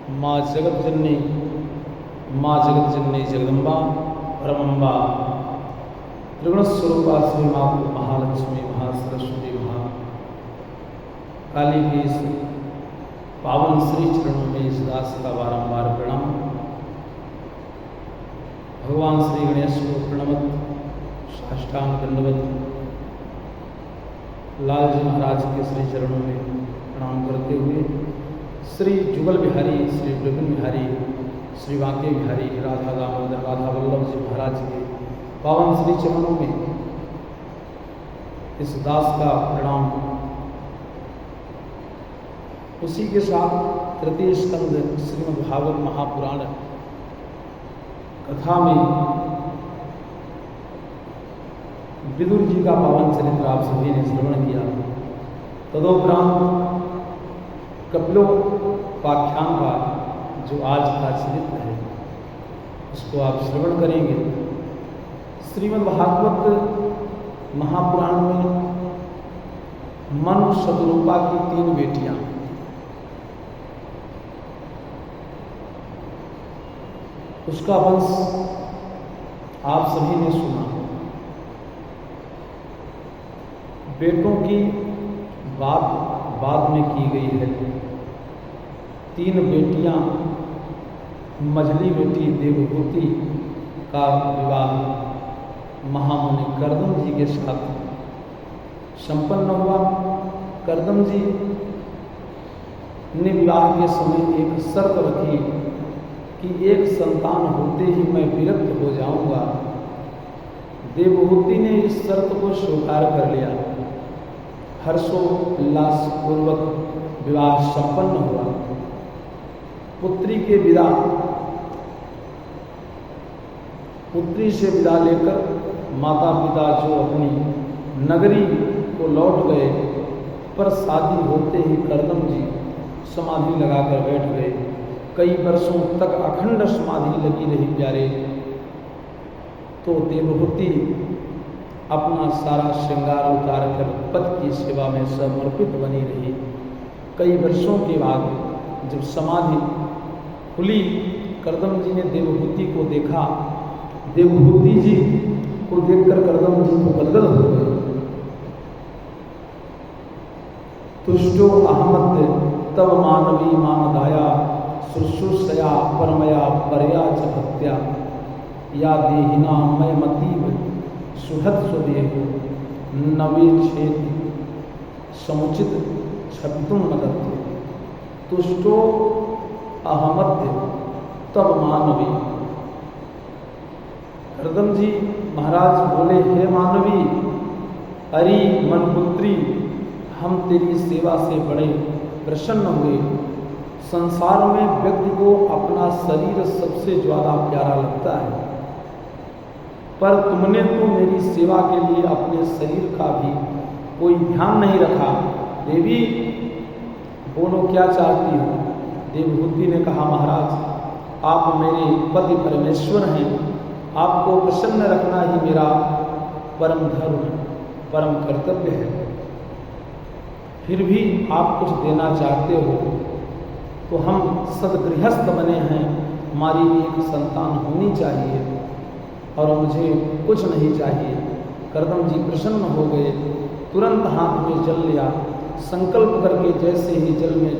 माँ जगत जननी जगदम्बा परमम्बा त्रिगुण स्वरूपा श्री माँ महालक्ष्मी महासरस्वती काली के इस पावन श्री चरणों में इस दास का बारंबार प्रणाम। भगवान श्री गणेश को प्रणमत साष्टांग दंडवत लाल जी महाराज के श्री चरणों में प्रणाम करते हुए श्री जुगल बिहारी, श्री विपिन बिहारी, श्री बांके बिहारी, राधा दामोदर, राधा वल्लभ जी महाराज के पावन श्री चरणों में इस दास का प्रणाम। उसी के साथ तृतीय स्कंद श्रीमद् भागवत महापुराण कथा में विदुर जी का पावन चरित्र आप सभी ने श्रवण किया। तदोपरांत कपिलोपाख्यान का जो आज का चरित्र है उसको आप श्रवण करेंगे। श्रीमद् भागवत महापुराण में मनु शतरूपा की 3 बेटियां, उसका वंश आप सभी ने सुना। बेटों की बात बाद में की गई है। 3 बेटियां, मझली बेटी देवहूति का विवाह महामुनि कर्दम जी के साथ संपन्न हुआ। कर्दम जी ने विवाह के समय एक शर्त रखी कि एक संतान होते ही मैं विरक्त हो जाऊंगा। देवहूति ने इस शर्त को स्वीकार कर लिया। हर्षोल्लासपूर्वक विवाह संपन्न हुआ। पुत्री से विदा लेकर माता पिता जो अपनी नगरी को लौट गए, पर शादी होते ही कर्दम जी समाधि लगाकर बैठ गए। कई वर्षों तक अखंड समाधि लगी रही प्यारे। तो देवहूति अपना सारा श्रृंगार उतार कर पति की सेवा में समर्पित बनी रही। कई वर्षों के बाद जब समाधि खुली, कर्दम जी ने देवहूति को देखा। देवहूति जी को देखकर कर्दम जी को गदगद हो गए। तुष्टो अहमद तब मानवी मानदाया शुश्रूषया परमया परया च भक्त्या या देहिना मय मतीव सुहद स्वदेह नवे क्षेत्र समुचित छपितुम मदत्ते। तुष्टो अहमद्य तब मानवी। कर्दम जी महाराज बोले, हे मानवी, अरे मनपुत्री, हम तेरी सेवा से बड़े प्रसन्न हुए। संसार में व्यक्ति को अपना शरीर सबसे ज्यादा प्यारा लगता है, पर तुमने तो मेरी सेवा के लिए अपने शरीर का भी कोई ध्यान नहीं रखा। देवी, बोलो क्या चाहती हो? देवहूति ने कहा, महाराज, आप मेरे पति परमेश्वर हैं। आपको प्रसन्न रखना ही मेरा परम धर्म, परम कर्तव्य है। फिर भी आप कुछ देना चाहते हो तो हम सदगृहस्थ बने हैं, हमारी एक संतान होनी चाहिए और मुझे कुछ नहीं चाहिए। कर्दम जी प्रसन्न हो गए। तुरंत हाथ में जल लिया। संकल्प करके जैसे ही जल में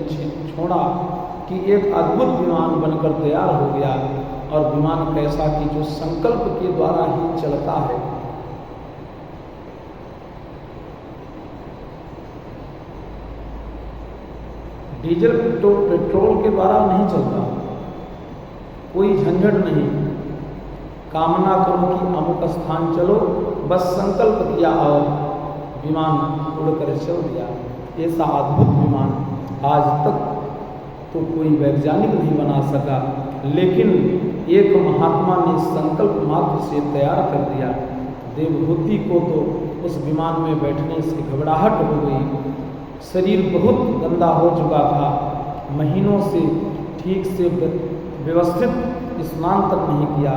छोड़ा कि एक अद्भुत विमान बनकर तैयार हो गया। और विमान कैसा कि जो संकल्प के द्वारा ही चलता है। डीजल पेट्रोल के द्वारा नहीं चलता, कोई झंझट नहीं। कामना करो कि अमुक स्थान चलो, बस संकल्प किया और विमान उड़कर चल दिया। ऐसा अद्भुत विमान आज तक तो कोई वैज्ञानिक नहीं बना सका, लेकिन एक महात्मा ने संकल्प मात्र से तैयार कर दिया। देवहूति को तो उस विमान में बैठने से घबराहट हो गई। शरीर बहुत गंदा हो चुका था। महीनों से ठीक से व्यवस्थित स्नान तक नहीं किया,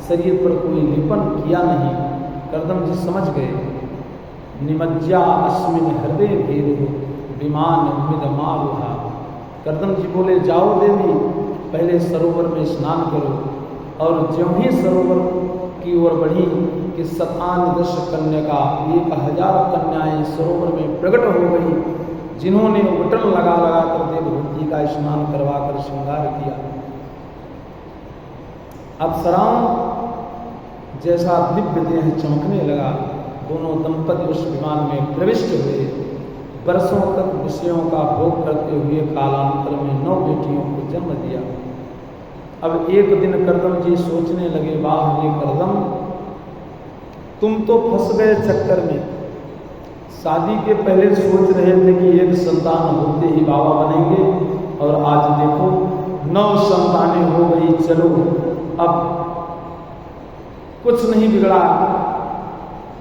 शरीर पर कोई लेपन किया नहीं। कर्दम जी समझ गए। निमज्जा अस्मिन हृदय भेद विमान मिद मारुहा। कर्दम जी बोले, जाओ देवी, पहले सरोवर में स्नान करो। और ज्यों ही सरोवर की ओर बढ़ी कि 97 कन्या 1000 कन्याएं सरोवर में प्रकट हो गई, जिन्होंने बटन लगा लगा कर देवहूति का स्नान करवा कर श्रृंगार किया। अप्सराओं जैसा दिव्य देह चमकने लगा। दोनों दंपति उस विमान में प्रविष्ट हुए। वर्षों तक विषयों का भोग करते हुए कालांतर में 9 बेटियों को जन्म दिया। अब एक दिन करदम जी सोचने लगे, वाह ये करदम, तुम तो फंस गए चक्कर में। शादी के पहले सोच रहे थे कि एक संतान होते ही बाबा बनेंगे, और आज देखो 9 संतानें हो गई। चलो अब कुछ नहीं बिगड़ा,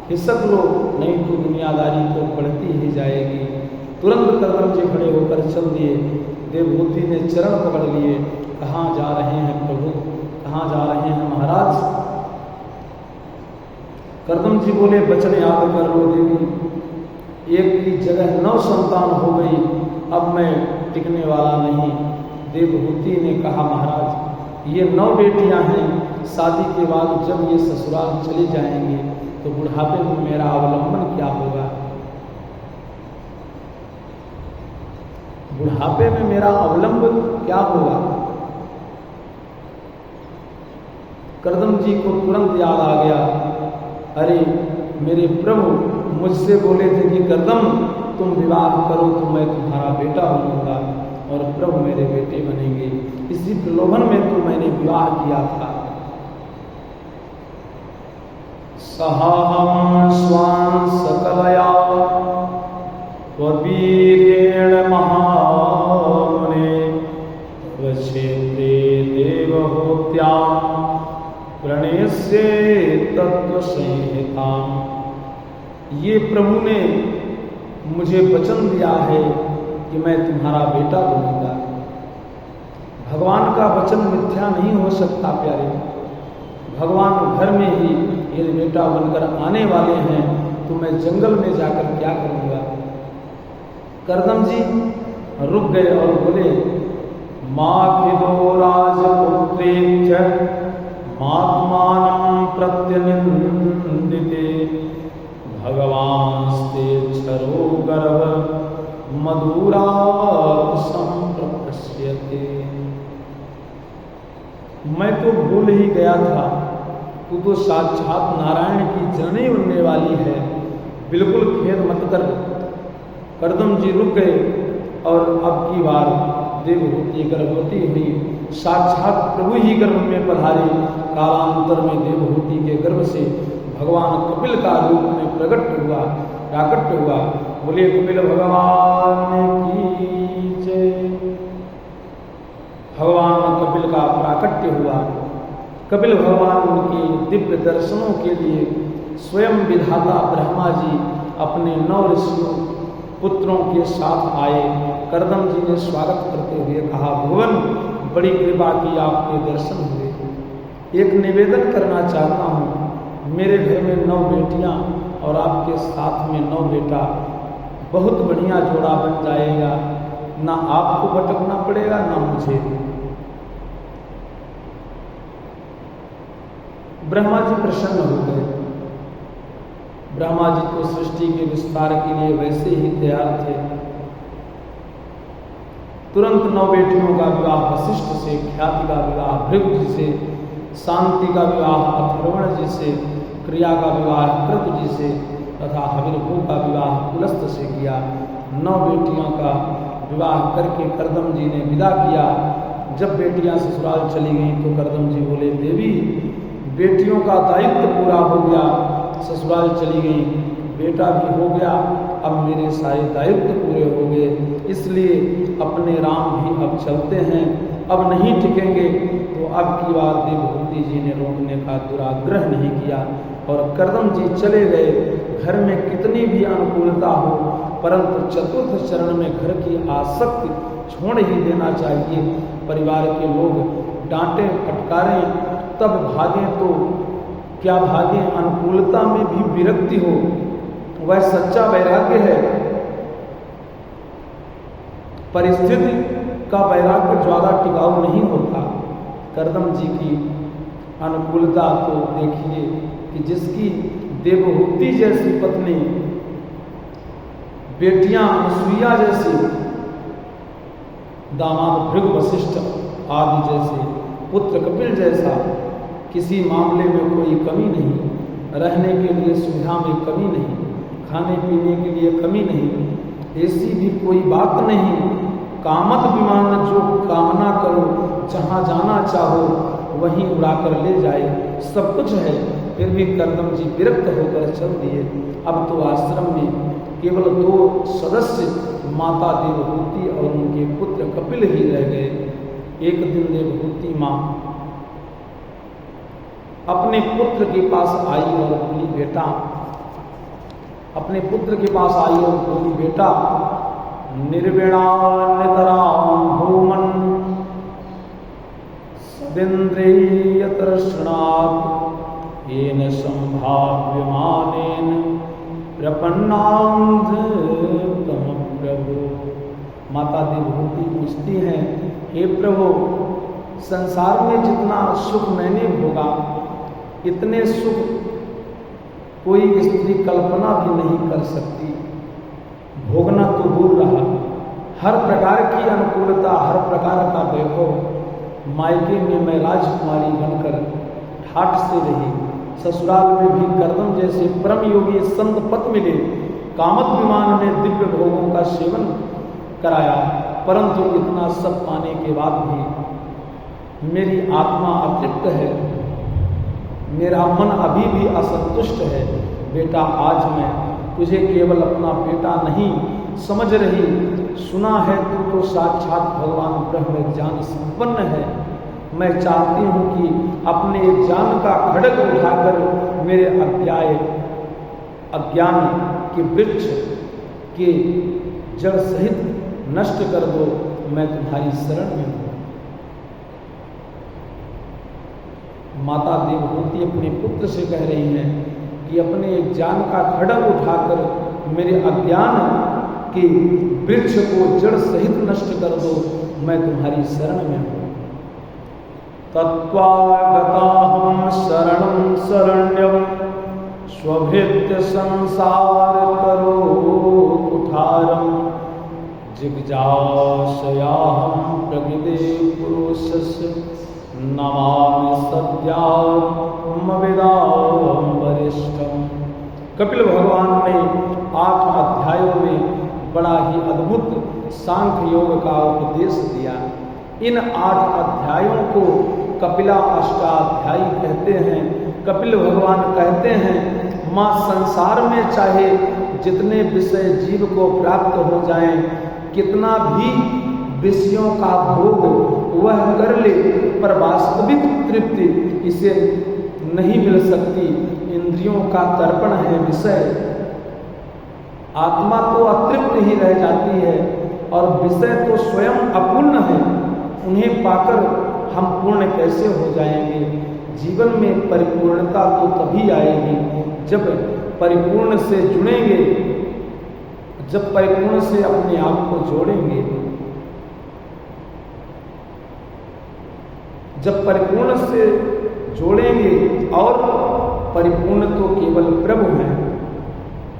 हिसक लो, नहीं तो दुनियादारी तो बढ़ती ही जाएगी। तुरंत करदम जी खड़े होकर चल दिए। देवहूति ने चरण पकड़ लिए। कहाँ जा रहे हैं प्रभु, कहाँ जा रहे हैं महाराज? करदम जी बोले, वचन याद कर लो देवी, एक की जगह 9 संतान हो गई, अब मैं टिकने वाला नहीं। देवहूति ने कहा, महाराज ये 9 बेटियां हैं, शादी के बाद जब ये ससुराल चली जाएंगी तो बुढ़ापे में मेरा अवलंबन क्या होगा? बुढ़ापे में मेरा अवलंबन क्या होगा? करदम जी को तुरंत याद आ गया, अरे मेरे प्रभु मुझसे बोले थे कि करदम तुम विवाह करो तो मैं तुम्हारा बेटा बनूंगा और प्रभु मेरे बेटे बनेंगे। इसी प्रलोभन में तो मैंने विवाह किया था। सहाहं स्वां सकलया त्ववीर्येण महामुने क्षेत्रे देवहूत्यां प्रणेष्ये तत्त्वसंहिताम्। ये प्रभु ने मुझे वचन दिया है कि मैं तुम्हारा बेटा बनूंगा। भगवान का वचन मिथ्या नहीं हो सकता प्यारे। भगवान घर में ही यदि बेटा बनकर आने वाले हैं तो मैं जंगल में जाकर क्या करूंगा? करदम जी रुक गए और बोले, माखिदो राजपुत्रेभ्य मात्मानं प्रत्यनिन्दिते भगवांस्ते क्षरो गर्भ मधुरात् संप्रपश्यते। मैं तो भूल ही गया था, तू तो साक्षात नारायण की जननी बनने वाली है, बिल्कुल खेद मत कर। करदम जी रुक गए और अब की बार देवहूति गर्भवती हुई। साक्षात प्रभु ही गर्भ में पधारे। कालांतर में देवहूति के गर्भ से भगवान कपिल का रूप में प्राकट्य हुआ। बोले कपिल भगवान की जय। भगवान कपिल का प्राकट्य हुआ। कपिल भगवान के दिव्य दर्शनों के लिए स्वयं विधाता ब्रह्मा जी अपने 9 ऋषियों पुत्रों के साथ आए। करदम जी ने स्वागत करते हुए कहा, भगवान बड़ी कृपा की आपके दर्शन हुए। एक निवेदन करना चाहता हूँ, मेरे घर में 9 बेटियाँ और आपके साथ में 9 बेटा, बहुत बढ़िया जोड़ा बन जाएगा। ना आपको भटकना पड़ेगा ना मुझे। ब्रह्मा जी प्रसन्न हो गए। ब्रह्मा जी तो सृष्टि के विस्तार के लिए वैसे ही तैयार थे। तुरंत 9 बेटियों का विवाह वशिष्ठ से, ख्याति का विवाह भृगु जी से, शांति का विवाह अथर्वण जी से, क्रिया का विवाह क्रतु जी से तथा हविर्भू का विवाह पुलस्त से किया। 9 बेटियों का विवाह करके करदम जी ने विदा किया। जब बेटियां ससुराल चली गईं तो करदम जी बोले, देवी बेटियों का दायित्व पूरा हो गया, ससुराल चली गई, बेटा भी हो गया, अब मेरे सारे दायित्व पूरे हो गए, इसलिए अपने राम भी अब चलते हैं, अब नहीं टिकेंगे। तो अब की बार देवहूति जी ने रोकने का दुराग्रह नहीं किया और करदम जी चले गए। घर में कितनी भी अनुकूलता हो, परंतु चतुर्थ चरण में घर की आसक्ति छोड़ ही देना चाहिए। परिवार के लोग डांटे फटकारें तब भागें तो क्या भागें, अनुकूलता में भी विरक्ति हो, वह सच्चा वैराग्य है। परिस्थिति का वैराग्य ज्यादा टिकाऊ नहीं होता। करदम जी की अनुकूलता तो देखिए कि जिसकी देवहूति जैसी पत्नी, बेटियां अनसुईया जैसी, दामाद भृगु वशिष्ठ आदि जैसे, पुत्र कपिल जैसा, किसी मामले में कोई कमी नहीं, रहने के लिए सुविधा में कमी नहीं, खाने पीने के लिए कमी नहीं, ऐसी भी कोई बात नहीं। कामत विमान, जो कामना करो, जहाँ जाना चाहो वहीं उड़ाकर ले जाए, सब कुछ है। फिर भी करदम जी विरक्त होकर चल दिए। अब तो आश्रम में केवल 2 सदस्य, माता देवहूति और उनके पुत्र कपिल ही रह गए। एक दिन देवहूति माँ अपने पुत्र के पास आई और बोली, बेटा, अपने पुत्र के पास आई और बोली, बेटा, निर्विणान्यतरां भूमन् सदिन्द्रिय तर्षणात् येन संभाव्यमानेन प्रपन्नांध तम प्रभु। माता देवहूति पूछती हैं, हे प्रभु, संसार में जितना सुख मैंने भोगा, इतने सुख कोई स्त्री कल्पना भी नहीं कर सकती। भोगना तो दूर रहा, हर प्रकार की अनुकूलता, हर प्रकार का वैभव मायके में मैं राजकुमारी बनकर ठाठ से रही। ससुराल में भी करदम जैसे परम योगी संत पत मिले, कामत विमान में दिव्य भोगों का सेवन कराया, परंतु इतना सब पाने के बाद भी मेरी आत्मा अतृप्त है, मेरा मन अभी भी असंतुष्ट है। बेटा, आज मैं तुझे केवल अपना बेटा नहीं समझ रही, सुना है तू तो साक्षात भगवान ब्रह्म ज्ञान संपन्न है। मैं चाहती हूँ कि अपने ज्ञान का खड्ग उठाकर मेरे अज्ञान के वृक्ष के जड़ सहित नष्ट कर दो, मैं तुम्हारी शरण में हूँ। माता देवहूति अपने पुत्र से कह रही हैं कि अपने ज्ञान का खड्ग उठाकर मेरे अज्ञान के वृक्ष को जड़ सहित नष्ट कर दो, मैं तुम्हारी शरण में हूँ। तत्त्वागताहं शरणं शरण्यं स्वभृत्य संसार करो कुठारं जिज्ञासयाहं प्रकृते पुरुषस्य नमामि सद्यामविदां वरिष्ठम्। कपिल भगवान ने 8 अध्यायों में बड़ा ही अद्भुत सांख्य योग का उपदेश दिया। इन 8 अध्यायों को कपिला अष्टाध्यायी कहते हैं। कपिल भगवान कहते हैं, माँ, संसार में चाहे जितने विषय जीव को प्राप्त हो जाएं, कितना भी विषयों का भोग वह कर ले, पर वास्तविक तृप्ति इसे नहीं मिल सकती। इंद्रियों का तर्पण है विषय, आत्मा तो अतृप्त ही रह जाती है और विषय तो स्वयं अपूर्ण है। उन्हें पाकर हम पूर्ण कैसे हो जाएंगे? जीवन में परिपूर्णता तो तभी आएगी जब परिपूर्ण से जुड़ेंगे, जब परिपूर्ण से अपने आप को जोड़ेंगे। जब परिपूर्ण से जोड़ेंगे, और परिपूर्ण तो केवल प्रभु हैं।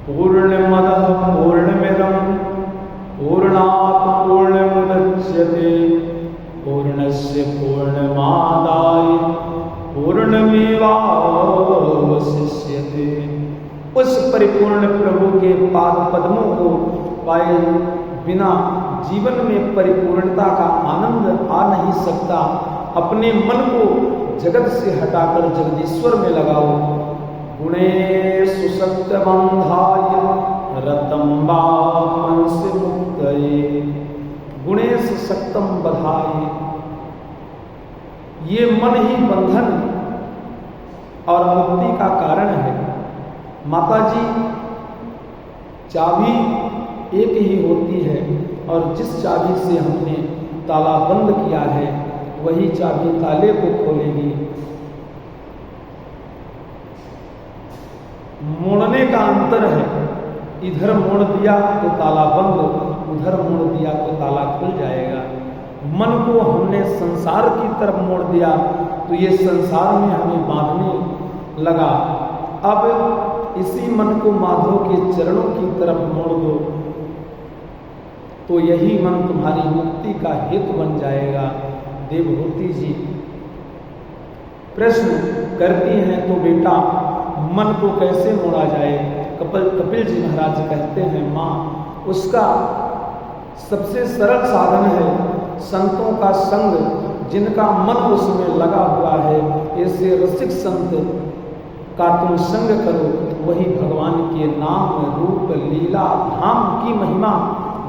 पूर्णमदः पूर्णमिदं पूर्णात् पूर्णमुदच्यते पूर्णस्य पूर्णमादाय पूर्णमेवावशिष्यते। उस परिपूर्ण प्रभु के पाद पद्मों को पाए बिना जीवन में परिपूर्णता का आनंद आ नहीं सकता। अपने मन को जगत से हटाकर जगदीश्वर में लगाओ। गुणेषु सत्यबन्धाय रतम्बांसि मुक्तये। गुणेषु सक्तम बधाय, ये मन ही बंधन और मुक्ति का कारण है। माता जी, चाबी एक ही होती है और जिस चाबी से हमने ताला बंद किया है वही चाबी ताले को खोलेगी। मोड़ने का अंतर है, इधर मोड़ दिया तो ताला बंद, उधर मोड़ दिया तो ताला खुल जाएगा। मन को हमने संसार की तरफ मोड़ दिया तो ये संसार में हमें बांधने लगा। अब इसी मन को माधव के चरणों की तरफ मोड़ दो तो यही मन तुम्हारी मुक्ति का हेतु बन जाएगा। देवहूति जी प्रश्न करती हैं, तो बेटा मन को कैसे मोड़ा जाए? कपिल जी महाराज कहते हैं, माँ उसका सबसे सरल साधन है संतों का संग, जिनका मन उसमें लगा हुआ है। ऐसे रसिक संत का तुम संग करो, वही भगवान के नाम रूप लीला धाम की महिमा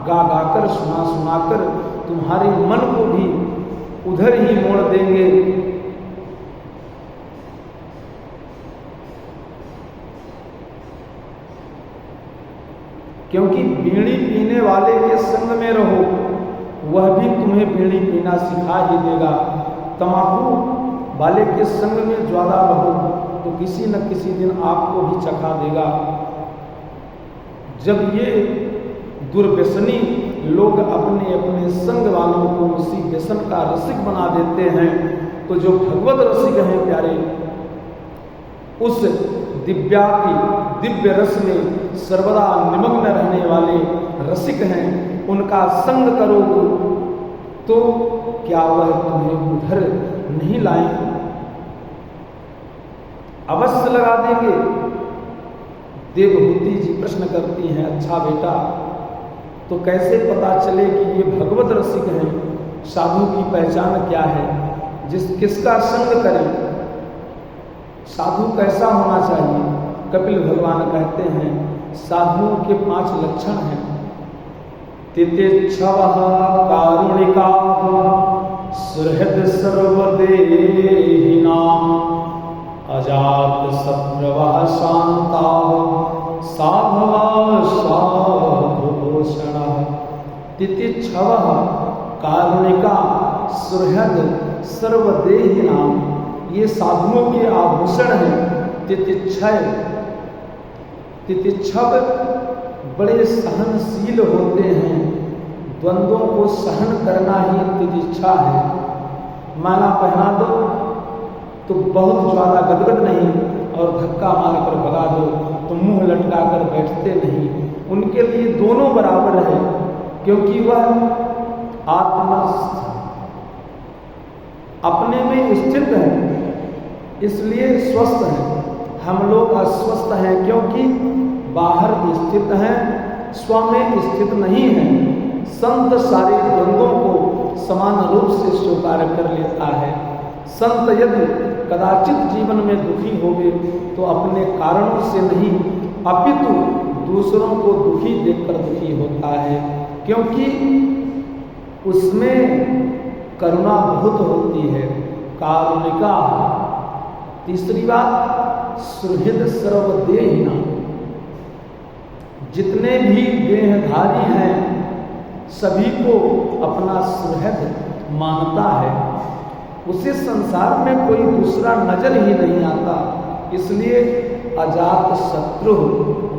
गा गाकर सुनाकर तुम्हारे मन को भी उधर ही मोड़ देंगे। क्योंकि बीड़ी पीने वाले के संग में रहो, वह भी तुम्हें बीड़ी पीना सिखा ही देगा। तंबाकू वाले के संग में ज्यादा रहो तो किसी न किसी दिन आपको भी चखा देगा। जब ये दुर्व्यसनी लोग अपने अपने संग वालों को उसी व्यसन का रसिक बना देते हैं, तो जो भगवत रसिक हैं प्यारे, उस दिव्य रस में सर्वदा निमग्न रहने वाले रसिक हैं, उनका संग करोगे तो क्या वह तुम्हें उधर नहीं लाएंगे? अवश्य लगा देंगे। देवहूति जी प्रश्न करती हैं, अच्छा बेटा तो कैसे पता चले कि ये भगवत रसिक हैं? साधु की पहचान क्या है? किसका संग करें? साधु कैसा होना चाहिए? कपिल भगवान कहते हैं, साधुओं के 5 लक्षण हैं। तितिक्षवः कारुणिकाः सुहृद सर्वदेहिनां अजात शत्रुवः शान्ताः साधवः साधुभूषणः। तितिक्षवः कारुणिका सुहृद सर्वदेहिनां, ये साधुओं के आभूषण हैं। तितिक्षव बड़े सहनशील होते हैं। द्वंद्वों को सहन करना ही तितिक्षा है। माला पहना दो तो बहुत ज्यादा गदगद नहीं, और धक्का मारकर भगा दो तो मुंह लटका कर बैठते नहीं। उनके लिए दोनों बराबर है, क्योंकि वह आत्मस्थ अपने में स्थित है, इसलिए स्वस्थ है। हम लोग अस्वस्थ हैं क्योंकि बाहर स्थित हैं, स्व में स्थित नहीं है। संत सारे द्वंद्वों को समान रूप से स्वीकार कर लेता है। संत यदि कदाचित जीवन में दुखी होवे तो अपने कारणों से नहीं, अपितु दूसरों को दुखी देखकर दुखी होता है, क्योंकि उसमें करुणा बहुत होती है। कारुणिका। तीसरी बात, सुहृद सर्वदेहिना, जितने भी देहधारी हैं सभी को अपना सुहृद मानता है। उसे संसार में कोई दूसरा नजर ही नहीं आता, इसलिए अजात शत्रु,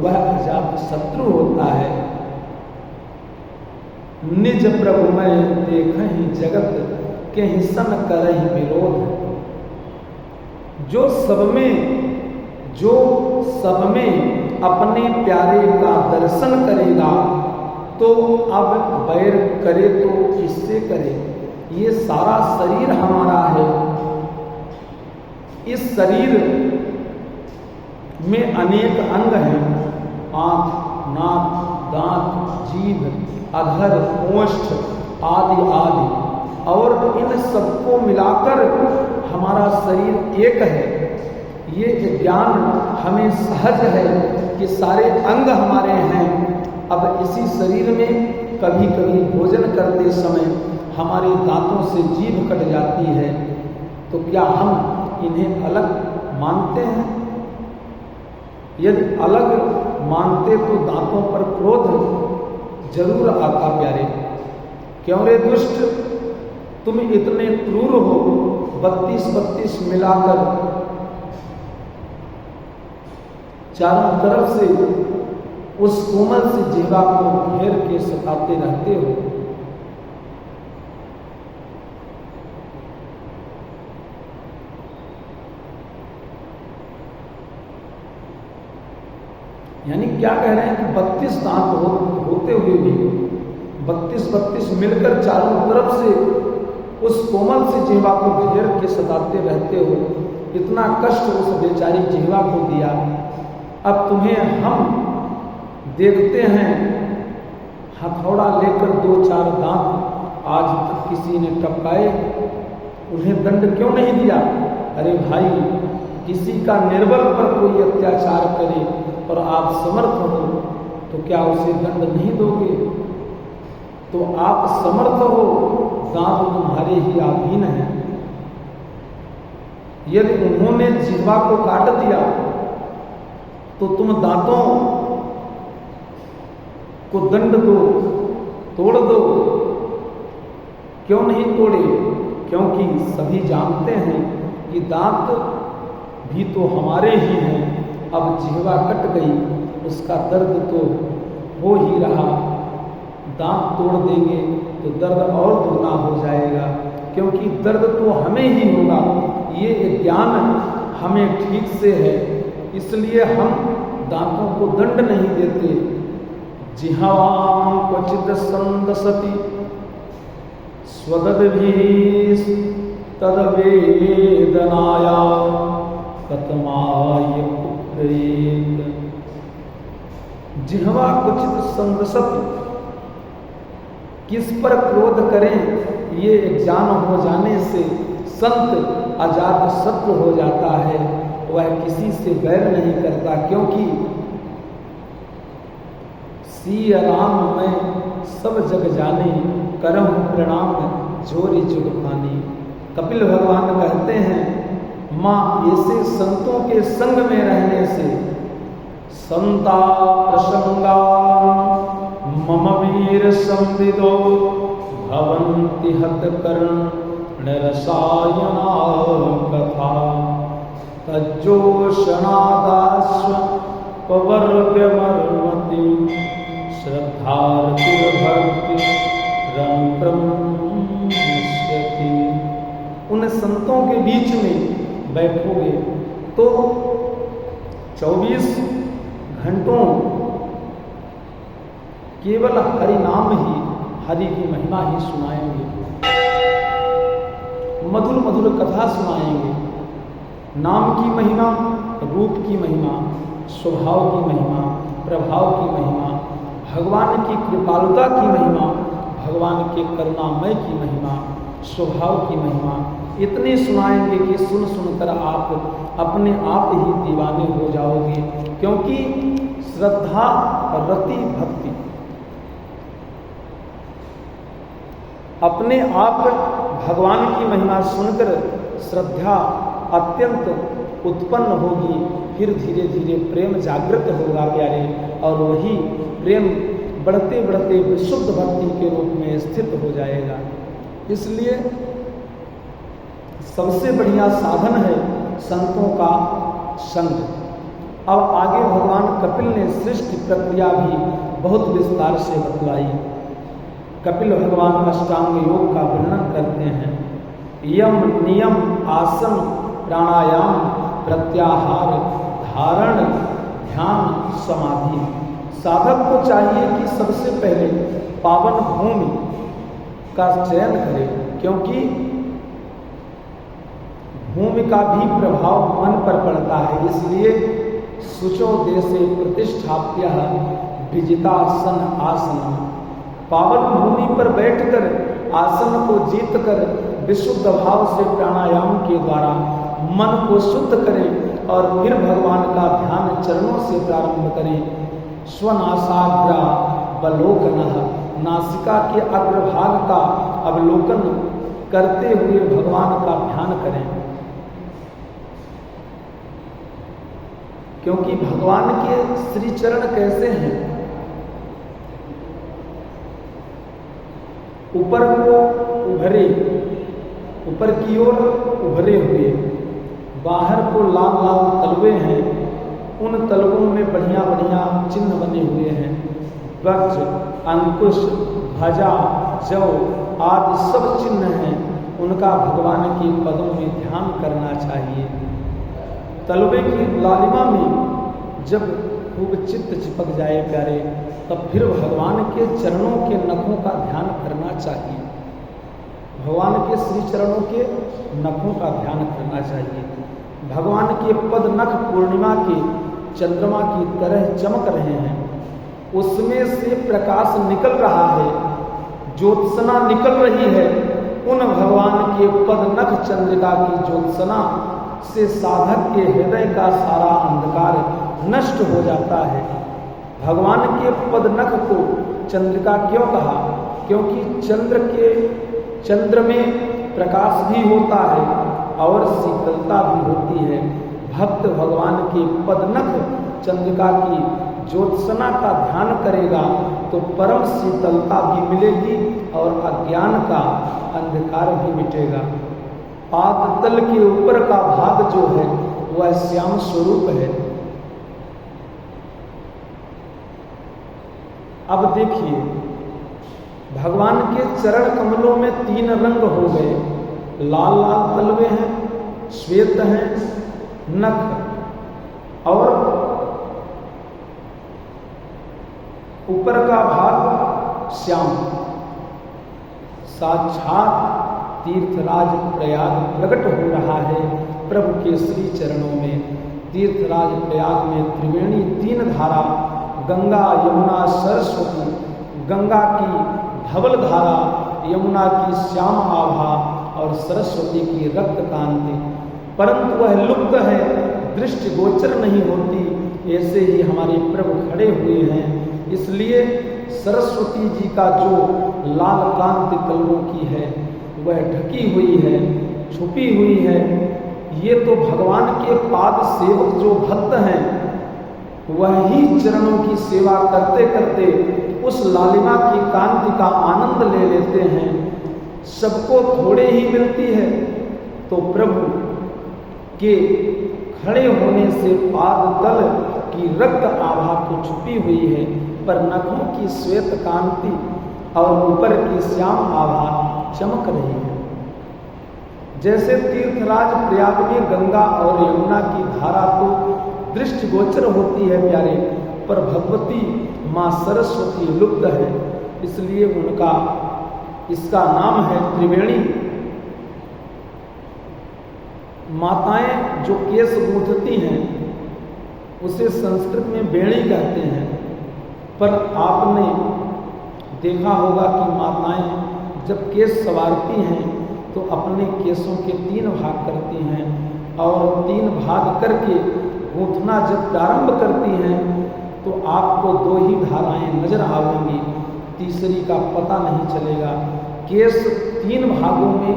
वह अजात शत्रु होता है। निज प्रभु में देखहि जगत के हिसन करहि विरोध। जो सब में अपने प्यारे का दर्शन करेगा तो अब बैर करे तो किससे करे? ये सारा शरीर हमारा है। इस शरीर में अनेक अंग हैं, आँख, नाक, दांत, जीभ, अधर, ओष्ठ आदि आदि, और इन सबको मिलाकर हमारा शरीर एक है। ये ज्ञान हमें सहज है कि सारे अंग हमारे हैं। अब इसी शरीर में कभी कभी भोजन करते समय हमारे दांतों से जीभ कट जाती है, तो क्या हम इन्हें अलग मानते हैं? यदि अलग मानते तो दांतों पर क्रोध जरूर आता प्यारे। क्यों रे दुष्ट, तुम इतने क्रूर हो, 32 मिलाकर चारों तरफ से उस कोमल से जीवा को घेर के सताते रहते हो। यानी क्या कह रहे हैं कि 32 दांत होते हुए भी 32 मिलकर चारों तरफ से उस कोमल से जिह्वा को घेर के सताते रहते हो, इतना कष्ट उस बेचारी जिह्वा को दिया। अब तुम्हें हम देखते हैं हथौड़ा लेकर 2-4 दांत आज तक किसी ने टपकाए, उन्हें दंड क्यों नहीं दिया? अरे भाई, किसी का निर्बल पर कोई अत्याचार करे और आप समर्थ हो तो क्या उसे दंड नहीं दोगे? तो आप समर्थ हो, दांत तुम्हारे ही अधीन है। यदि उन्होंने जिह्वा को काट दिया तो तुम दांतों को दंड दो, तोड़ दो। क्यों नहीं तोड़े? क्योंकि सभी जानते हैं कि दांत भी तो हमारे ही हैं। अब जिह्वा कट गई, उसका दर्द तो हो ही रहा, दांत तोड़ देंगे तो दर्द और दुगना हो जाएगा, क्योंकि दर्द तो हमें ही होगा। ये ज्ञान हमें ठीक से है, इसलिए हम दांतों को दंड नहीं देते। जिह्वां क्वचित् संदसति स्वदद्भिः तद्वेदनाया कतमाय पुत्रेत। जिह्वा क्वचित् संदसति, किस पर क्रोध करें ये ज्ञान हो जाने से संत अजात शत्रु हो जाता है, वह किसी से बैर नहीं करता, क्योंकि सिया राम में सब जग जाने, करम प्रणाम जोरी जुग पानी। कपिल भगवान कहते हैं माँ ऐसे संतों के संग में रहने से संता प्रसंगा मम वीर संविदो भवन्ति हतकर्ण रसायना कथा तज्जोषणादाश्व पवर्गमर्मति श्रद्धार्तिर्भक्ति रंप्रम्यति। उन संतों के बीच में बैठोगे तो 24 घंटों केवल हरि नाम ही, हरि की महिमा ही सुनाएंगे, मधुर मधुर कथा सुनाएंगे। नाम की महिमा, रूप की महिमा, स्वभाव की महिमा, प्रभाव की महिमा, भगवान की कृपालुता की महिमा, भगवान के करुणामय की महिमा, स्वभाव की महिमा, इतने सुनाएंगे कि सुन सुनकर आप अपने आप ही दीवाने हो जाओगे। क्योंकि श्रद्धा, रति, भक्ति अपने आप भगवान की महिमा सुनकर श्रद्धा अत्यंत उत्पन्न होगी, फिर धीरे धीरे प्रेम जागृत होगा प्यारे, और वही प्रेम बढ़ते बढ़ते विशुद्ध भक्ति के रूप में स्थित हो जाएगा। इसलिए सबसे बढ़िया साधन है संतों का संग। अब आगे भगवान कपिल ने सृष्टि प्रक्रिया भी बहुत विस्तार से बतलाई। कपिल भगवान अष्टांग योग का वर्णन करते हैं। यम, नियम, आसन, प्राणायाम, प्रत्याहार, धारण, ध्यान, समाधि। साधक को चाहिए कि सबसे पहले पावन भूमि का चयन करे, क्योंकि भूमि का भी प्रभाव मन पर पड़ता है। इसलिए शुचो देशे प्रतिष्ठाप्य विजितासन आसनम। पावन भूमि पर बैठकर आसन को जीतकर विशुद्ध भाव से प्राणायाम के द्वारा मन को शुद्ध करें और फिर भगवान का ध्यान चरणों से प्रारंभ करें। स्वनासाग्रावलोकन, नासिका के अग्रभाग का अवलोकन करते हुए भगवान का ध्यान करें, क्योंकि भगवान के श्री चरण कैसे हैं? ऊपर को उभरे, ऊपर की ओर उभरे हुए, बाहर को लाल लाल तलवे हैं, उन तलवों में बढ़िया बढ़िया चिन्ह बने हुए हैं। वज्र, अंकुश, ध्वजा, जव आदि सब चिन्ह हैं, उनका भगवान के पदों में ध्यान करना चाहिए। तलवे की लालिमा में जब खूब चित्त चिपक जाए प्यारे, तब फिर भगवान के चरणों के नखों का ध्यान करना चाहिए। भगवान के श्री चरणों के नखों का ध्यान करना चाहिए। भगवान के पद नख पूर्णिमा के चंद्रमा की तरह चमक रहे हैं, उसमें से प्रकाश निकल रहा है, ज्योत्सना निकल रही है। उन भगवान के पद नख चंद्रिका की ज्योत्सना से साधक के हृदय का सारा अंधकार नष्ट हो जाता है। भगवान के पद नख को चंद्रिका क्यों कहा? क्योंकि चंद्र में प्रकाश भी होता है और शीतलता भी होती है। भक्त भगवान के पद नख चंद्रिका की ज्योत्सना का ध्यान करेगा तो परम शीतलता भी मिलेगी और अज्ञान का अंधकार भी मिटेगा। पाद तल के ऊपर का भाग जो है वह श्याम स्वरूप है। अब देखिए, भगवान के चरण कमलों में 3 रंग हो गए, लाल लाल तलवे हैं, श्वेत हैं नख, और ऊपर का भाग श्याम। साक्षात तीर्थराज प्रयाग प्रकट हो रहा है प्रभु के श्री चरणों में। तीर्थराज प्रयाग में त्रिवेणी 3 धारा, गंगा यमुना सरस्वती, गंगा की धवल धारा, यमुना की श्याम आभा और सरस्वती की रक्त कांति, परंतु वह लुप्त है, दृष्टि गोचर नहीं होती। ऐसे ही हमारे प्रभु खड़े हुए हैं, इसलिए सरस्वती जी का जो लाल कांति तलवों की है वह ढकी हुई है, छुपी हुई है। ये तो भगवान के पाद सेवक जो भक्त हैं वही चरणों की सेवा करते करते उस लालिमा की कांति का आनंद ले लेते हैं। सबको थोड़े ही मिलती है, तो प्रभु के खड़े होने से पाद तल की रक्त आभा को छुपी हुई है, पर नखों की श्वेत कांति और ऊपर की श्याम आभा चमक रही है। जैसे तीर्थराज प्रयाग में गंगा और यमुना की धारा तो दृष्टिगोचर होती है प्यारे, पर भगवती माँ सरस्वती लुप्त है, इसलिए इसका नाम है त्रिवेणी। माताएं जो केस गूंथती हैं उसे संस्कृत में बेणी कहते हैं, पर आपने देखा होगा कि माताएं जब केस संवारती हैं तो अपने केसों के 3 भाग करती हैं और 3 भाग करके गूंथना जब प्रारंभ करती हैं तो आपको 2 ही धाराएं नजर आएंगी, तीसरी का पता नहीं चलेगा। केस 3 भागों में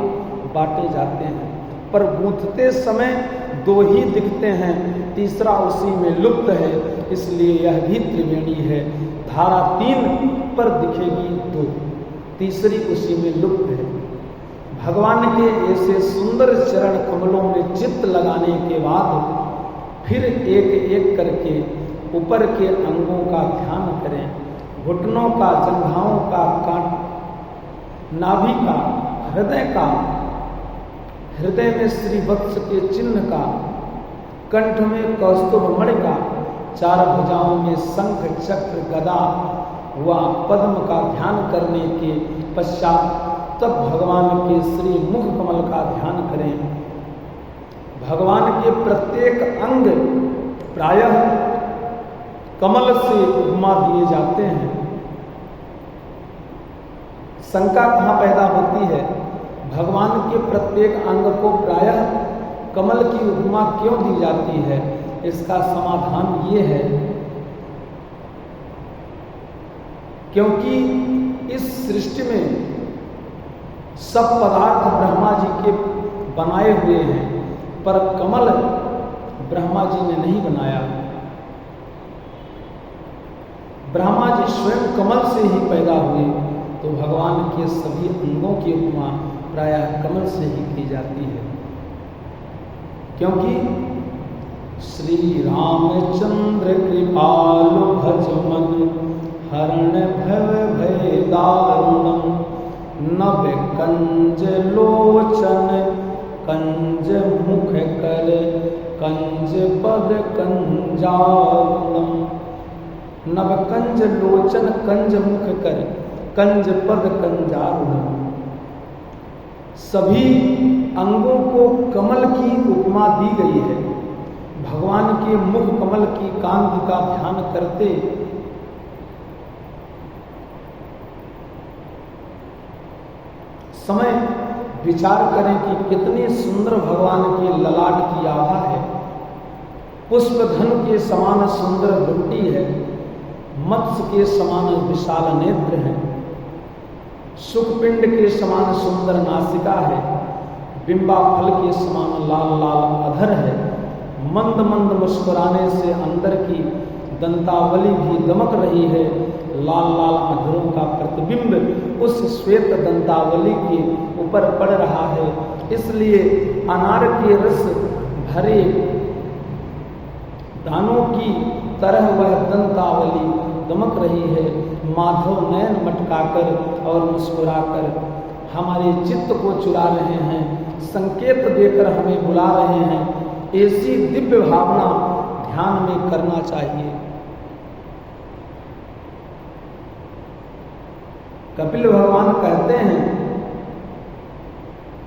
बांटे जाते हैं, पर गूंथते समय 2 ही दिखते हैं, तीसरा उसी में लुप्त है, इसलिए यह भी त्रिवेणी है। धारा 3 पर दिखेगी 2, तीसरी उसी में लुप्त है। भगवान के ऐसे सुंदर चरण कमलों में चित्त लगाने के बाद फिर एक एक करके ऊपर के अंगों का ध्यान करें, घुटनों का, जंघाओं का, नाभि का, हृदय का, हृदय में श्री वत्स के चिन्ह का, कंठ में कौस्तुभ मणि का, 4 भुजाओं में शंख चक्र गदा व पद्म का ध्यान करने के पश्चात तब भगवान के श्री मुख कमल का ध्यान करें। भगवान के प्रत्येक अंग प्रायः कमल से उपमा दिए जाते हैं। शंका कहाँ पैदा होती है? भगवान के प्रत्येक अंग को प्रायः कमल की उपमा क्यों दी जाती है? इसका समाधान ये है, क्योंकि इस सृष्टि में सब पदार्थ ब्रह्मा जी के बनाए हुए हैं, पर कमल ब्रह्मा जी ने नहीं बनाया। ब्रह्मा जी स्वयं कमल से ही पैदा हुए, तो भगवान के सभी अंगों की उपमा प्रायः कमल से ही की जाती है। क्योंकि श्री रामचंद्र कृपालु भज मन हरण भव भय दारुणम नभ कंज लोचन कंज मुख कर कंज पद कंजारुणम। नभ कंज लोचन कंज मुख कर कंज पद कंजारुण। सभी अंगों को कमल की उपमा दी गई है। भगवान के मुख कमल की कांति का ध्यान करते समय विचार करें कि कितनी सुंदर भगवान के ललाट की आभा है। पुष्पधन के समान सुंदर बुट्टी है, मत्स्य के समान विशाल नेत्र है, शुकपिंड के समान सुंदर नासिका है, बिंबा फल के समान लाल लाल अधर है। मंद मंद मुस्कुराने से अंदर की दंतावली भी दमक रही है। लाल लाल अधरों का प्रतिबिंब उस श्वेत दंतावली के ऊपर पड़ रहा है, इसलिए अनार के रस भरे दानों की तरह वह दंतावली दमक रही है। माधव नयन मटकाकर और मुस्कुराकर हमारे चित्त को चुरा रहे हैं, संकेत देकर हमें बुला रहे हैं। ऐसी दिव्य भावना ध्यान में करना चाहिए। कपिल भगवान कहते हैं,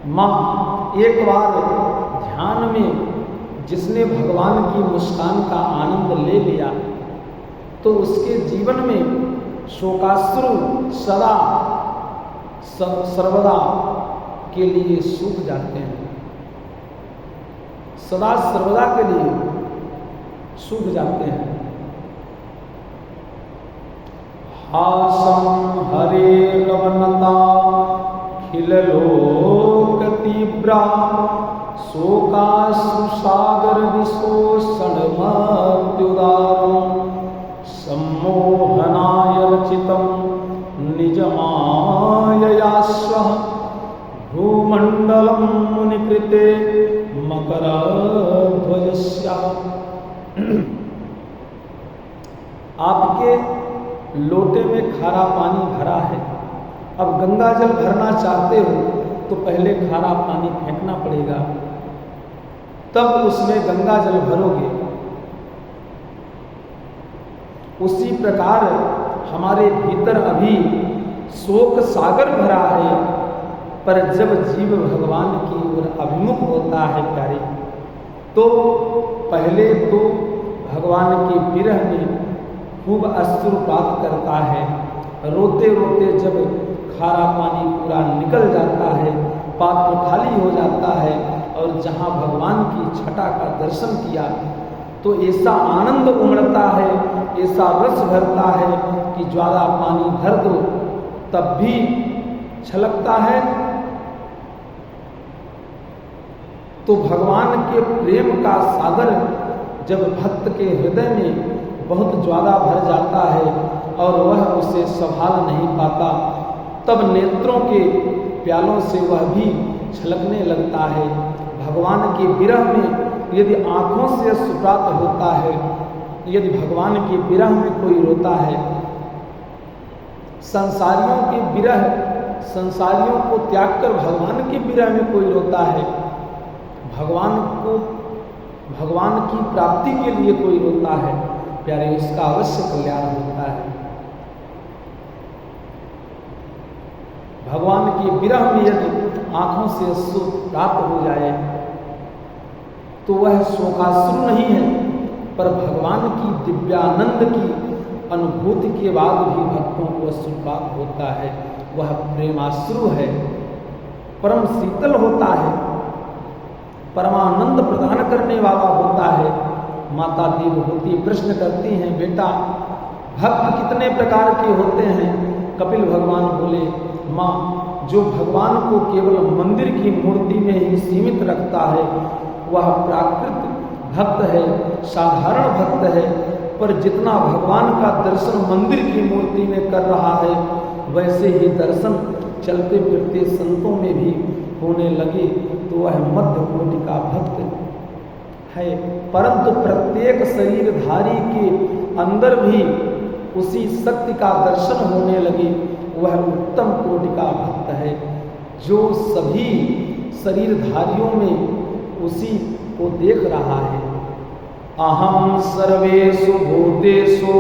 मां एक बार ध्यान में जिसने भगवान की मुस्कान का आनंद ले लिया तो उसके जीवन में शोकाश्रु सदा सर्वदा के लिए सूख जाते हैं, सदा सर्वदा के लिए सूख जाते हैं। हासम हरे रवनता खिललोक तीव्रा शोकाश्रु सागर विशोषण मत्युदारो सम्मोहनाय रचितं निजमायया भूमंडलम मुनिकृते मकरध्वजस्या। आपके लोटे में खारा पानी भरा है, अब गंगा जल भरना चाहते हो तो पहले खारा पानी फेंकना पड़ेगा, तब उसमें गंगा जल भरोगे। उसी प्रकार हमारे भीतर अभी शोक सागर भरा है, पर जब जीव भगवान की ओर अभिमुख होता है प्यारे, तो पहले तो भगवान के विरह में खूब अश्रुपात करता है। रोते रोते जब खारा पानी पूरा निकल जाता है, पात्र खाली हो जाता है और जहाँ भगवान की छटा का दर्शन किया तो ऐसा आनंद उमड़ता है, ऐसा रस भरता है कि ज्वाला पानी भर दो तब भी छलकता है। तो भगवान के प्रेम का सागर जब भक्त के हृदय में बहुत ज्वाला भर जाता है और वह उसे संभाल नहीं पाता, तब नेत्रों के प्यालों से वह भी छलकने लगता है। भगवान के विरह में यदि आंखों से अश्रुपात होता है, यदि भगवान के विरह में कोई रोता है, संसारियों के विरह, संसारियों को त्याग कर भगवान के विरह में कोई रोता है, भगवान की प्राप्ति के लिए कोई रोता है, प्यारे उसका अवश्य कल्याण होता है। भगवान के विरह में यदि आंखों से अश्रु प्राप्त हो जाए तो वह शोकाश्रु नहीं है, पर भगवान की दिव्यानंद की अनुभूति के बाद भी भक्तों को अश्रुपात होता है। वह प्रेमाश्रु है, परम शीतल होता है, परमानंद प्रदान करने वाला होता है। माता देवहूति प्रश्न करती हैं, बेटा भक्त कितने प्रकार के होते हैं? कपिल भगवान बोले, माँ जो भगवान को केवल मंदिर की मूर्ति में ही सीमित रखता है वह प्राकृत भक्त है, साधारण भक्त है, पर जितना भगवान का दर्शन मंदिर की मूर्ति में कर रहा है वैसे ही दर्शन चलते फिरते संतों में भी होने लगे तो वह मध्य कोटि का भक्त है। परंतु प्रत्येक शरीरधारी के अंदर भी उसी शक्ति का दर्शन होने लगे, वह उत्तम कोटि का भक्त है, जो सभी शरीरधारियों में उसी को देख रहा है। अहम सर्वेषु भूतेषु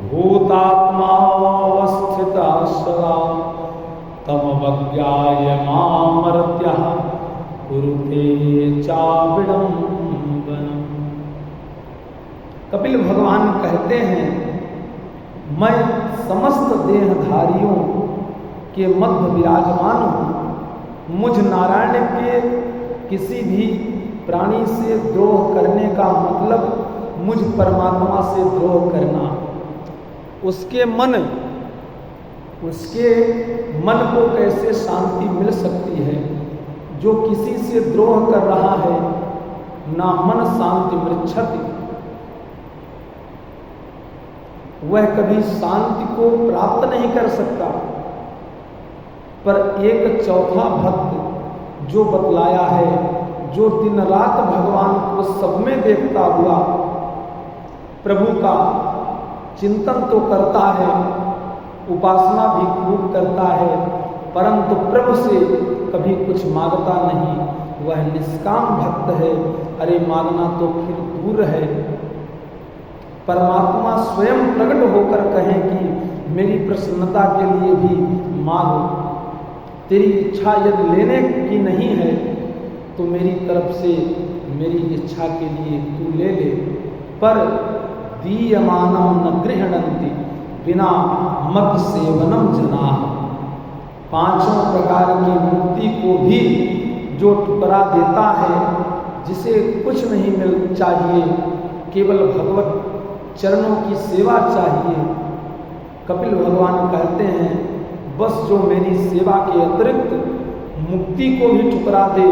भूतात्मावस्थिता सदा तमवज्ञायमामर्त्यः कुरुते चाविडम्बनम्। कपिल भगवान कहते हैं, मैं समस्त देहधारियों के मध्य विराजमान हूँ। मुझ नारायण के किसी भी प्राणी से द्रोह करने का मतलब मुझ परमात्मा से द्रोह करना। उसके मन को कैसे शांति मिल सकती है? जो किसी से द्रोह कर रहा है, ना मन शांति मृच्छति, वह कभी शांति को प्राप्त नहीं कर सकता। पर एक चौथा भक्त जो बतलाया है, जो दिन रात भगवान को सब में देखता हुआ प्रभु का चिंतन तो करता है, उपासना भी खूब करता है, परंतु प्रभु से कभी कुछ मांगता नहीं, वह निष्काम भक्त है। अरे मांगना तो फिर दूर है, परमात्मा स्वयं प्रकट होकर कहें कि मेरी प्रसन्नता के लिए भी मांगो। तेरी इच्छा यदि लेने की नहीं है तो मेरी तरफ से मेरी इच्छा के लिए तू ले ले। पर दीयमानम न गृह्णन्ति बिना मद सेवनम जनाः। पांचों प्रकार की मुक्ति को भी जो ठुकरा देता है, जिसे कुछ नहीं मिल चाहिए, केवल भगवत चरणों की सेवा चाहिए, कपिल भगवान कहते हैं बस जो मेरी सेवा के अतिरिक्त मुक्ति को भी ठुकरा दे,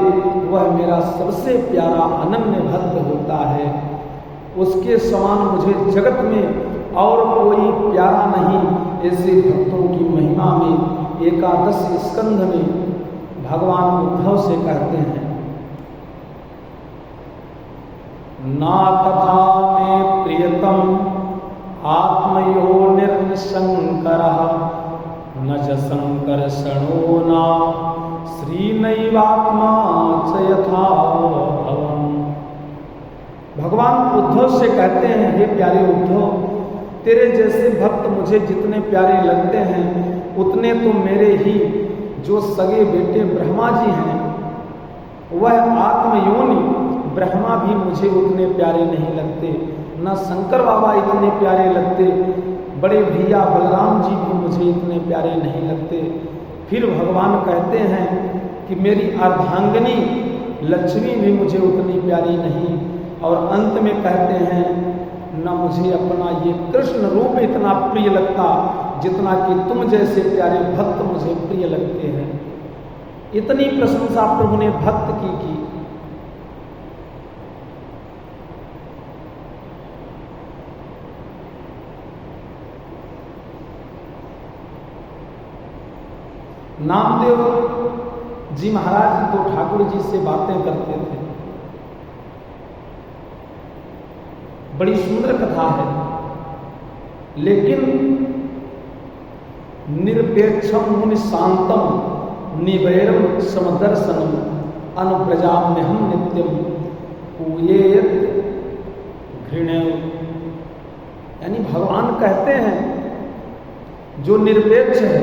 वह मेरा सबसे प्यारा अनन्य भक्त होता है। उसके समान मुझे जगत में और कोई प्यारा नहीं। ऐसे भक्तों की महिमा में 11 स्कंध में भगवान उद्धव से कहते हैं, ना तथा में प्रियतम आत्मयोनिर्शंकरः न च संकर्षणो न श्रीनैवात्मा च यथा भवम्। भगवान उद्धव से कहते हैं, हे प्यारे उद्धव, तेरे जैसे भक्त मुझे जितने प्यारे लगते हैं, उतने तो मेरे ही जो सगे बेटे ब्रह्मा जी हैं, वह आत्मयोनि ब्रह्मा भी मुझे उतने प्यारे नहीं लगते, न शंकर बाबा इतने प्यारे लगते, बड़े भैया बलराम जी भी मुझे इतने प्यारे नहीं लगते। फिर भगवान कहते हैं कि मेरी अर्धांगिनी लक्ष्मी भी मुझे उतनी प्यारी नहीं। और अंत में कहते हैं, न मुझे अपना ये कृष्ण रूप इतना प्रिय लगता जितना कि तुम जैसे प्यारे भक्त मुझे प्रिय लगते हैं। इतनी प्रशंसा प्रभु ने भक्त की। नामदेव जी महाराज तो ठाकुर जी से बातें करते थे। बड़ी सुंदर कथा है, लेकिन निरपेक्षम मुनि शांतम निवैरम समदर्शनम अनुप्रजाम्यहम नित्यम पूयेत घृण्य। यानी भगवान कहते हैं जो निरपेक्ष है,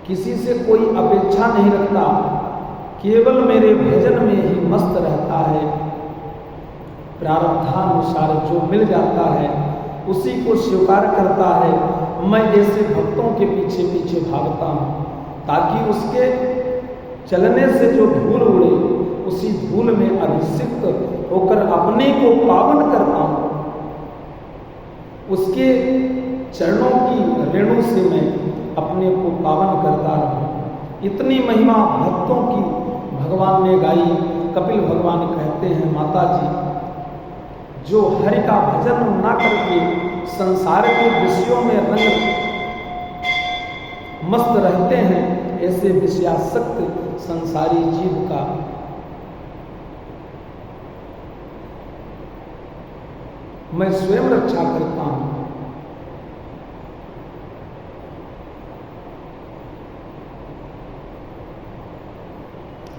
किसी से कोई अपेक्षा नहीं रखता, केवल मेरे भजन में ही मस्त रहता है, प्रारब्धानुसार जो मिल जाता है उसी को स्वीकार करता है। मैं ऐसे भक्तों के पीछे पीछे भागता हूँ ताकि उसके चलने से जो धूल उड़े, उसी धूल में अभिषिक्त होकर अपने को पावन कर पाऊँ। उसके चरणों की रेणु से मैं अपने को पावन करता रहूं। इतनी महिमा भक्तों की भगवान ने गाई। कपिल भगवान कहते हैं, माता जी, जो हरि का भजन ना करके संसार के विषयों में रंग मस्त रहते हैं, ऐसे विषयासक्त संसारी जीव का मैं स्वयं रक्षा करता हूं।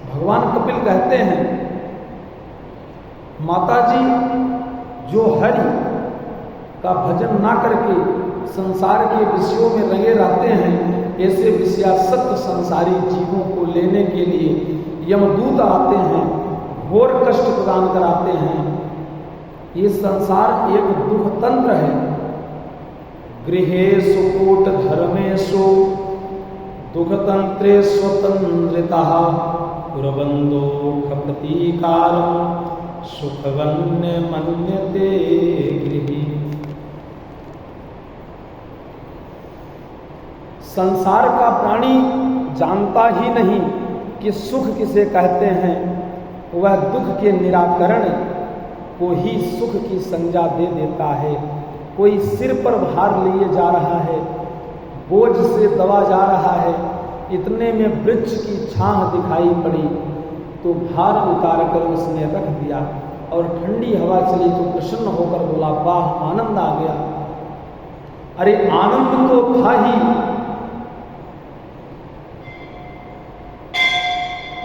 भगवान कपिल कहते हैं माता जी जो हरि का भजन ना करके संसार के विषयों में रंगे रहते हैं, ऐसे विषयासक्त संसारी जीवों को लेने के लिए यमदूत आते हैं, घोर कष्ट प्रदान कराते हैं। ये संसार एक दुख तंत्र है। गृहेषु कूट धर्मेषु दुखतंत्रे स्वतंत्रता कुर्वन्तो प्रतीकारं सुखवन्य मन्यते गृही। संसार का प्राणी जानता ही नहीं कि सुख किसे कहते हैं। वह दुख के निराकरण को ही सुख की संज्ञा दे देता है। कोई सिर पर भार लिए जा रहा है, बोझ से दबा जा रहा है, इतने में वृक्ष की छाह दिखाई पड़ी तो भार उतार कर उसने रख दिया, और ठंडी हवा चली तो प्रसन्न होकर बोला, वाह आनंद आ गया। अरे आनंद तो था ही,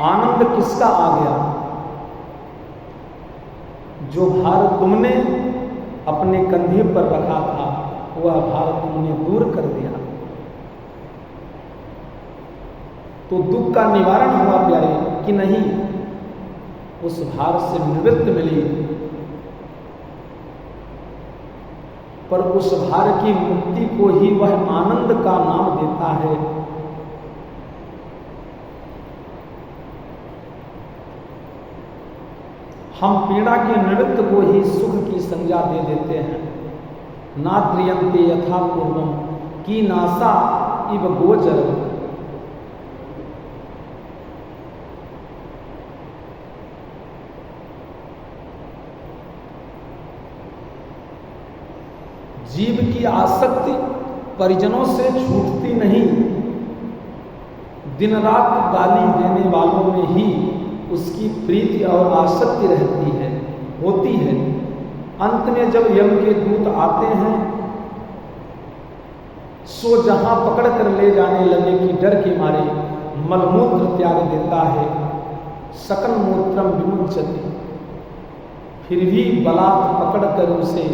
आनंद किसका आ गया? जो भार तुमने अपने कंधे पर रखा था वह भार तुमने दूर कर दिया, तो दुख का निवारण हुआ प्यारे कि नहीं? उस भार से निवृत्ति मिली, पर उस भार की मुक्ति को ही वह आनंद का नाम देता है। हम पीड़ा के निवृत्त को ही सुख की संज्ञा दे देते हैं। ना त्रियंते यथा पूर्वम की नासा इव गोचर। जीव की आसक्ति परिजनों से छूटती नहीं। दिन रात गाली देने वालों में ही उसकी प्रीति और आसक्ति रहती है, होती है। अंत में जब यम के दूत आते हैं सो जहां पकड़ कर ले जाने लगने की डर के मारे मलमूत्र त्याग देता है। सकन मूत्रम विमुंचति, फिर भी बलात् पकड़ कर उसे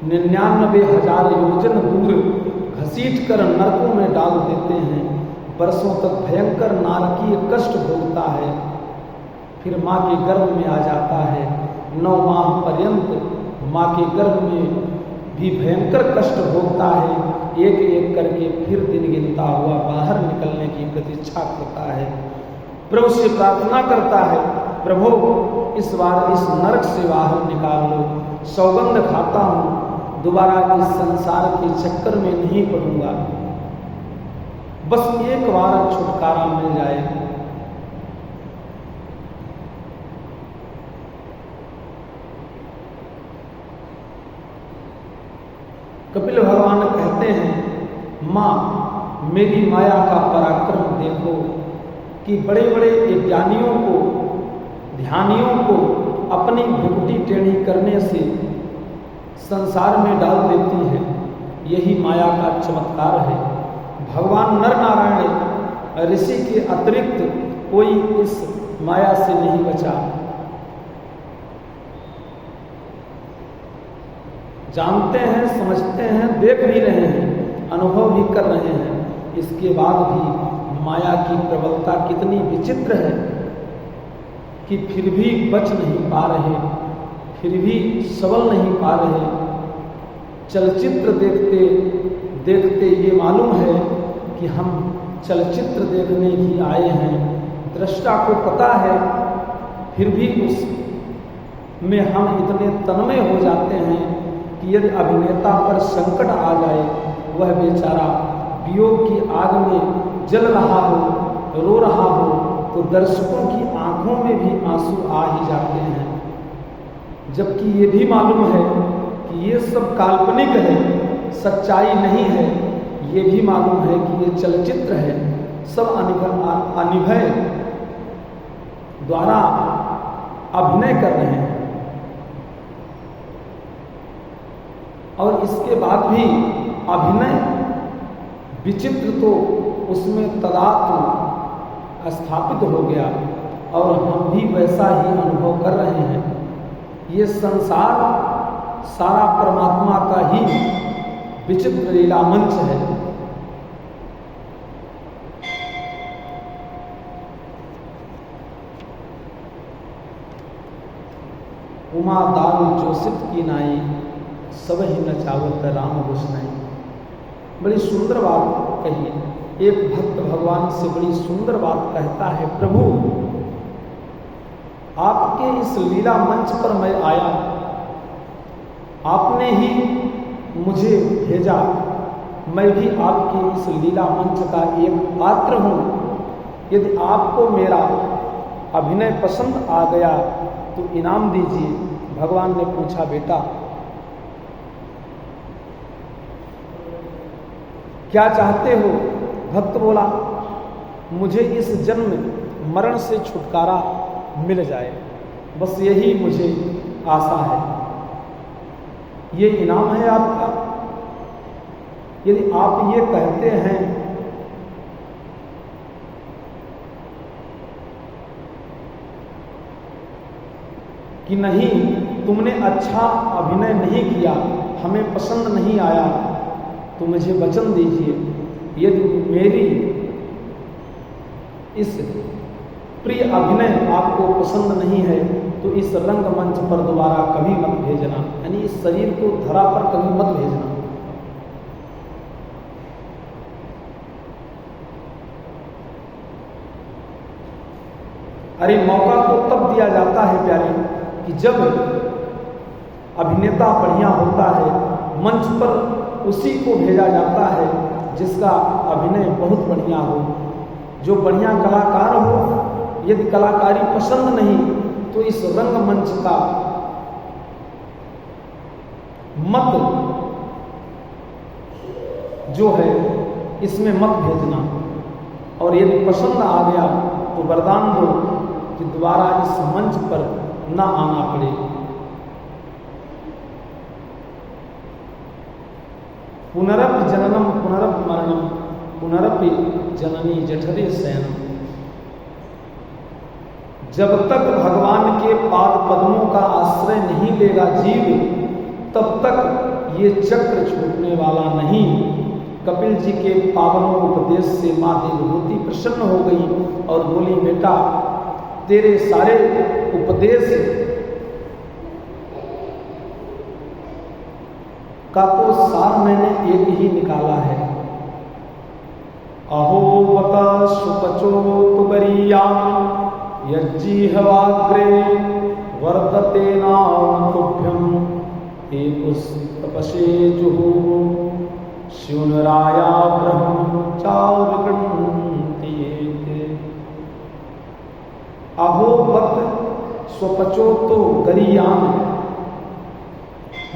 99,000 योजन दूर घसीट कर नरकों में डाल देते हैं। वर्षों तक भयंकर नारकीय कष्ट भोगता है, फिर माँ के गर्भ में आ जाता है। 9 माह पर्यंत माँ के गर्भ में भी भयंकर कष्ट भोगता है। एक एक करके फिर दिन गिनता हुआ बाहर निकलने की प्रतीक्षा करता है। प्रभु से प्रार्थना करता है, प्रभु इस बार इस नरक से बाहर निकाल लो। सौगंध खाता हूँ दोबारा इस संसार के चक्कर में नहीं पड़ूंगा, बस एक बार छुटकारा मिल जाए। कपिल भगवान कहते हैं, माँ मेरी माया का पराक्रम देखो कि बड़े बड़े ज्ञानियों को, ध्यानियों को अपनी भुगटी टेढ़ी करने से संसार में डाल देती है। यही माया का चमत्कार है। भगवान नर नारायण ऋषि के अतिरिक्त कोई इस माया से नहीं बचा। जानते हैं, समझते हैं, देख भी रहे हैं, अनुभव भी कर रहे हैं, इसके बाद भी माया की प्रबलता कितनी विचित्र है कि फिर भी बच नहीं पा रहे, फिर भी सबल नहीं पा रहे। चलचित्र देखते देखते ये मालूम है कि हम चलचित्र देखने ही आए हैं। दृष्टा को पता है, फिर भी उस में हम इतने तन्मय हो जाते हैं कि यदि अभिनेता पर संकट आ जाए, वह बेचारा वियोग की आग में जल रहा हो, रो रहा हो, तो दर्शकों की आंखों में भी आंसू आ ही जाते हैं। जबकि ये भी मालूम है कि ये सब काल्पनिक है, सच्चाई नहीं है। ये भी मालूम है कि ये चलचित्र है, सब अनिभय द्वारा अभिनय कर रहे हैं। और इसके बाद भी अभिनय विचित्र तो उसमें तदात्म स्थापित हो गया और हम भी वैसा ही अनुभव कर रहे हैं। ये संसार सारा परमात्मा का ही विचित्र लीला मंच है। उमा दारू जोशित की नाई, सब ही नचावत राम गोसनाई। बड़ी सुंदर बात कही। एक भक्त भगवान से बड़ी सुंदर बात कहता है, प्रभु आपके इस लीला मंच पर मैं आया, आपने ही मुझे भेजा, मैं भी आपके इस लीला मंच का एक पात्र हूँ। यदि आपको मेरा अभिनय पसंद आ गया तो इनाम दीजिए। भगवान ने पूछा, बेटा क्या चाहते हो? भक्त बोला, मुझे इस जन्म मरण से छुटकारा मिल जाए, बस यही मुझे आशा है। ये इनाम है आपका। यदि आप ये कहते हैं कि नहीं, तुमने अच्छा अभिनय नहीं किया, हमें पसंद नहीं आया, तो मुझे वचन दीजिए, यदि मेरी इस प्रिय अभिनय आपको पसंद नहीं है तो इस रंगमंच पर दोबारा कभी मत भेजना, यानी इस शरीर को धरा पर कभी मत भेजना। अरे मौका तो तब दिया जाता है प्यारे कि जब अभिनेता बढ़िया होता है, मंच पर उसी को भेजा जाता है जिसका अभिनय बहुत बढ़िया हो, जो बढ़िया कलाकार हो। यदि कलाकारी पसंद नहीं तो इस रंगमंच का मत जो है इसमें मत भेजना। और यदि पसंद आ गया तो वरदान दो कि दोबारा इस मंच पर न आना पड़े। पुनरपि जननम पुनरपि मरणम पुनरपि जननी जठरे शयनम। जब तक भगवान के पाद पद्मों का आश्रय नहीं लेगा जीव, तब तक ये चक्र छूटने वाला नहीं। कपिल जी के पावनों उपदेश से माँ देवहूति प्रसन्न हो गई और बोली, बेटा तेरे सारे उपदेश का तो सार मैंने एक ही निकाला है। अहो बत सुपचो तुगरिया यज्जिह्वाग्रे वर्तते नाम तुभ्यम हे पुस्तपशे जुहु शिवनराया ब्रह्मचारुगृह्णन्ति। अहो बत स्वपचो तो गरियान।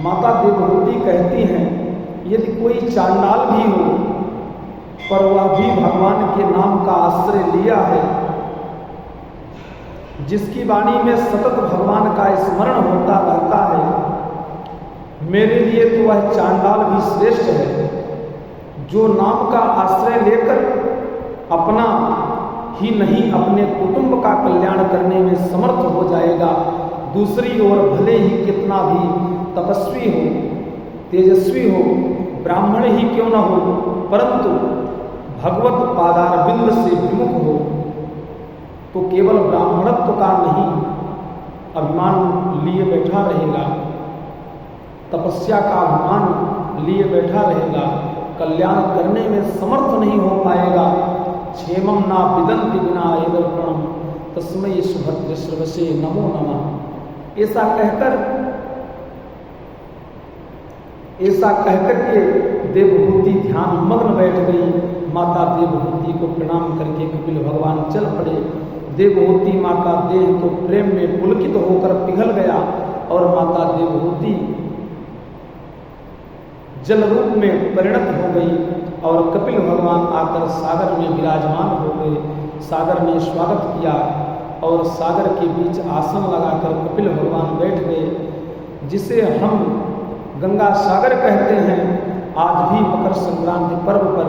माता देवहूति कहती हैं, यदि कोई चांडाल भी हो पर वह भी भगवान के नाम का आश्रय लिया है, जिसकी वाणी में सतत भगवान का स्मरण होता रहता है, मेरे लिए तो वह चांडाल भी श्रेष्ठ है। जो नाम का आश्रय लेकर अपना ही नहीं अपने कुटुंब का कल्याण करने में समर्थ हो जाएगा, दूसरी ओर भले ही कितना भी तपस्वी हो, तेजस्वी हो, ब्राह्मण ही क्यों न हो, परंतु भगवत पादारविंद से विमुख हो, तो केवल ब्राह्मणत्व का नहीं अभिमान लिए बैठा रहेगा, तपस्या का अभिमान लिए बैठा रहेगा, कल्याण करने में समर्थ नहीं हो पाएगा। क्षेमम ना विदन्ति विना एदर्पणम तस्मै सुभद्र सर्वसे नमो नमः। ऐसा कहकर के देवहूति ध्यान मग्न बैठ गई। माता देवहूति को प्रणाम करके कपिल भगवान चल पड़े। देवहूति माँ का देह तो प्रेम में पुलकित होकर पिघल गया और माता देवहूति जल रूप में परिणत हो गई और कपिल भगवान आकर सागर में विराजमान हो गए। सागर ने स्वागत किया और सागर के बीच आसन लगाकर कपिल भगवान बैठ गए, जिसे हम गंगा सागर कहते हैं। आज भी मकर संक्रांति पर्व पर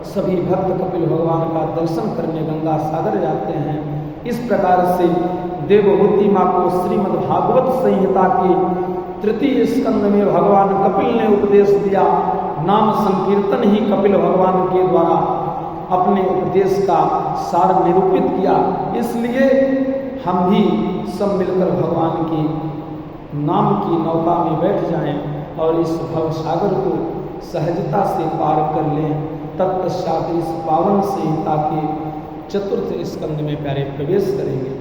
सभी भक्त कपिल भगवान का दर्शन करने गंगा सागर जाते हैं। इस प्रकार से देवहूति माँ को श्रीमद् भागवत संहिता के तृतीय स्कंद में भगवान कपिल ने उपदेश दिया। नाम संकीर्तन ही कपिल भगवान के द्वारा अपने उपदेश का सार निरूपित किया। इसलिए हम भी सब मिलकर भगवान की नाम की नौका में बैठ जाएं और इस भव सागर को सहजता से पार कर लें। तत्पश्चात इस पावन संहिता के चतुर्थ स्कंद में प्यारे प्रवेश करेंगे।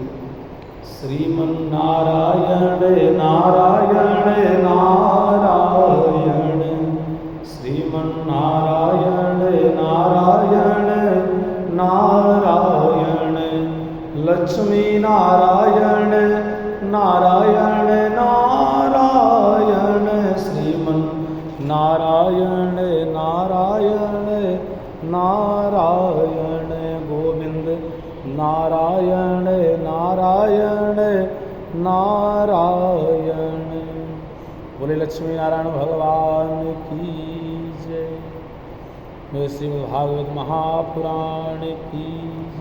श्रीमन्नारायण नारायण नारायण, श्रीमन्नारायण नारायण नारायण, लक्ष्मी नारायण नारायण नारायण, श्रीमन्नारायण नारायण नारायण, गोविंद नारायण नारायण नारायण। बोले लक्ष्मी नारायण भगवान की जय। श्रीमद् भागवत महापुराण की